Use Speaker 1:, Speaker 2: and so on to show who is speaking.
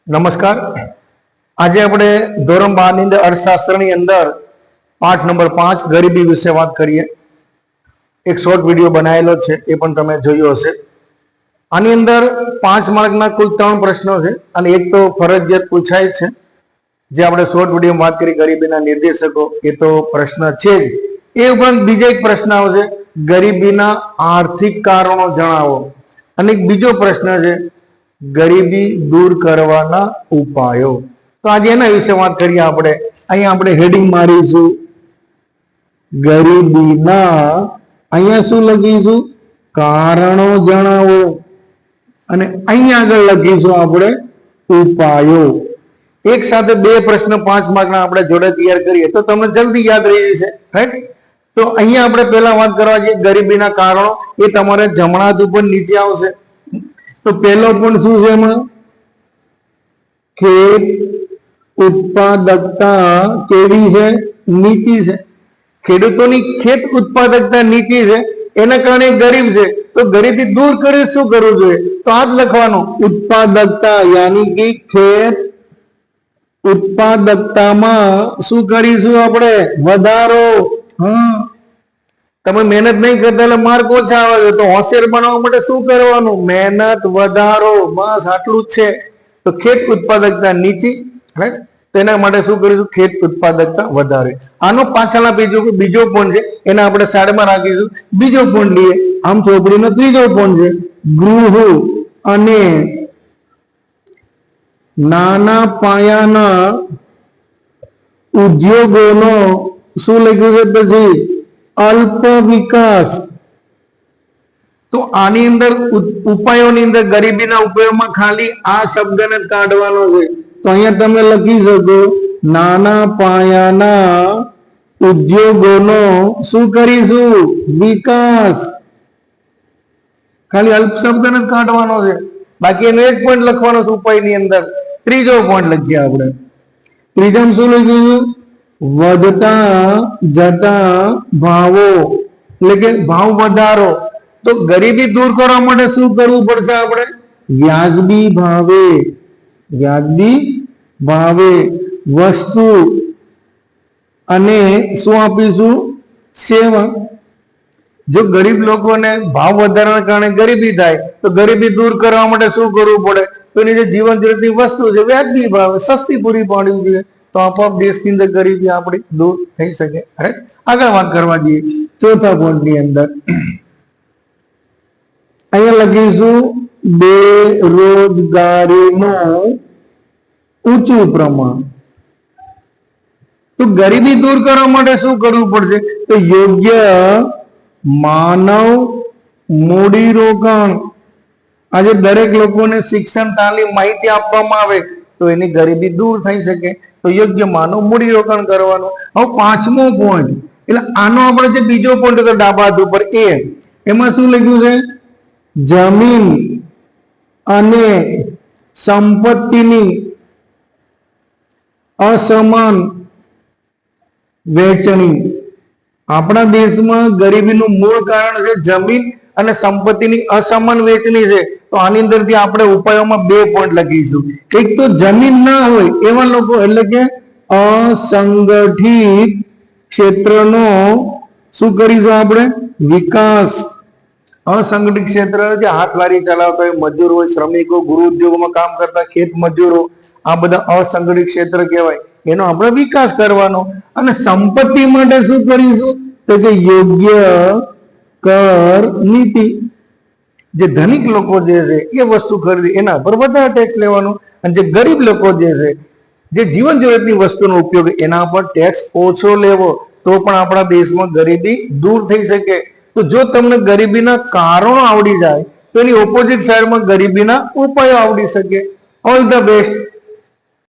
Speaker 1: નમસ્કાર. આજે આપણે ધોરણ 12 ની અંદર અર્થશાસ્ત્રની અંદર પાઠ નંબર 5 ગરીબી વિશે વાત કરીએ. એક શોર્ટ વિડીયો બનાવેલો છે, એ પણ તમે જોયો હશે. આની અંદર 5 માર્કના કુલ 3 પ્રશ્નો છે અને એક તો ફરજિયાત પૂછાય છે, જે આપણે શોર્ટ વિડીયોમાં વાત કરી ગરીબીના નિર્દેશકો, એ તો પ્રશ્ન છે જ. એ ઉપરાંત બીજો એક પ્રશ્ન આવશે, ગરીબીના આર્થિક કારણો જણાવો. અને એક બીજો પ્રશ્ન છે, ગરીબી દૂર કરવાના ઉપાયો. તો આજે એના વિશે વાત કરીએ. અહીંયા આપણે હેડિંગ મારીશું ગરીબીના, અહીંયા શું લખીશું? કારણો જણાવો. અને અહીંયા આગળ લખીશું આપણે ઉપાયો. એક સાથે બે પ્રશ્ન 5 માર્કના આપણે જોડે તૈયાર કરીએ તો તમને જલ્દી યાદ રહી જશે, રાઈટ? તો અહીંયા આપણે પહેલા વાત કરવા જઈએ ગરીબીના કારણો. એ તમારે જમણા હાથ ઉપર નીચે આવશે. તો પહેલો પણ શું છે એમાં? ખેત ઉત્પાદકતા કેવી છે? નીચી છે. ખેડૂતોની ખેત ઉત્પાદકતા નીચી છે, એના કારણે ગરીબ છે. તો ગરીબી દૂર કરી શું કરવું જોઈએ? તો આ જ લખવાનું, ઉત્પાદકતા, યાની કે ખેત ઉત્પાદકતામાં શું કરીશું આપણે? વધારો. તમે મહેનત નહીં કરતા એટલે માર્ક ઓછા આવે છે, તો હોશિયાર બનાવવા માટે શું કરવાનું? મહેનત વધારો. બસ આટલું જ છે. તો ખેત ઉત્પાદકતા નીચી, રાઈટ? તો એના માટે શું કરીશું? ખેત ઉત્પાદકતા વધારે. આનો પાછળના બીજો પોઈન્ટ છે, એને આપણે સાઈડમાં રાખીશું. બીજો પોઈન્ટ લઈએ. આમ ચોપડીનો ત્રીજો પોઈન્ટ છે, ગૃહ અને નાના પાયાના ઉદ્યોગોનો શું લખ્યું છે પછી? અલ્પ વિકાસ. તો આની અંદર ઉપાયોની અંદર ગરીબીના ઉપાયોમાં ખાલી આ શબ્દને કાઢવાનો છે. તો અહીંયા તમે લખી શકો, નાના પાયાના ઉદ્યોગોનો શું કરીશું? વિકાસ. ખાલી અલ્પ શબ્દને કાઢવાનો છે, બાકી એનો એક પોઈન્ટ લખવાનો છે ઉપાયની અંદર. ત્રીજો પોઈન્ટ લખીએ આપણે. ત્રીજામાં શું લખ્યું? વધતા જતા ભાવો, એટલે કે ભાવ વધારો. તો ગરીબી દૂર કરવા માટે શું કરવું પડશે આપણે? વ્યાજબી ભાવે વસ્તુ અને શું આપીશું? સેવા. જો ગરીબ લોકોને ભાવ વધારાના કારણે ગરીબી થાય, તો ગરીબી દૂર કરવા માટે શું કરવું પડે? તો એની જે જીવન જરૂરિયાતની વસ્તુ છે વ્યાજબી ભાવે સસ્તી પૂરી પાડવી જોઈએ. તો આપોઆપ દેશની અંદર ગરીબી આપણી દૂર થઈ શકે. આગળ વાત કરવા જઈએ ચોથા પોઈન્ટની અંદર. અહીંયા લખીશું બેરોજગારીનું ઊંચું પ્રમાણ. તો ગરીબી દૂર કરવા માટે શું કરવું પડશે? તો યોગ્ય માનવ મૂડીરોકાણ. આજે દરેક લોકોને શિક્ષણ, તાલીમ, માહિતી આપવામાં આવે તો એની ગરીબી દૂર થઈ શકે. તો યોગ્ય માનવ મૂડીરોકાણ કરવાનું. હવે પાંચમો પોઈન્ટ, એટલે આનો આપણે જે બીજો પોઈન્ટ હતો ડાબા હાથ ઉપર, એમાં શું લખ્યું છે? જમીન અને સંપત્તિની અસમાન વહેંચણી. આપણા દેશમાં ગરીબીનું મૂળ કારણ છે જમીન અને સંપત્તિની અસમાન વહેંચણી છે. તો આની અંદરથી આપણે ઉપાયોમાં 2 પોઈન્ટ લખીશું. એક તો જમીન ના હોય એવા લોકો, એટલે કે અસંગઠિત ક્ષેત્રનો શું કરીશું આપણે? વિકાસ. અસંગઠિત ક્ષેત્ર જે હાથલારી ચલાવતા હોય, મજૂર હોય, શ્રમિકો, ગૃહ ઉદ્યોગોમાં કામ કરતા ખેત મજૂરો, આ બધા અસંગઠિત ક્ષેત્ર કહેવાય. એનો આપણે વિકાસ કરવાનો. અને સંપત્તિ માટે શું કરીશું? તો કે યોગ્ય કર નીતિ. જે ધનિક લોકો જે છે એ વસ્તુ ખરીદી એના પર વધારે ટેક્સ લેવાનો, અને જે ગરીબ લોકો જે છે, જે જીવન જરૂરિયાતની વસ્તુનો ઉપયોગ એના પર ટેક્સ ઓછો લેવો. તો પણ આપણા દેશમાં ગરીબી દૂર થઈ શકે. તો જો તમને ગરીબીના કારણો આવડી જાય તો એની ઓપોઝિટ સાઈડમાં ગરીબીના ઉપાયો આવડી શકે. All the best.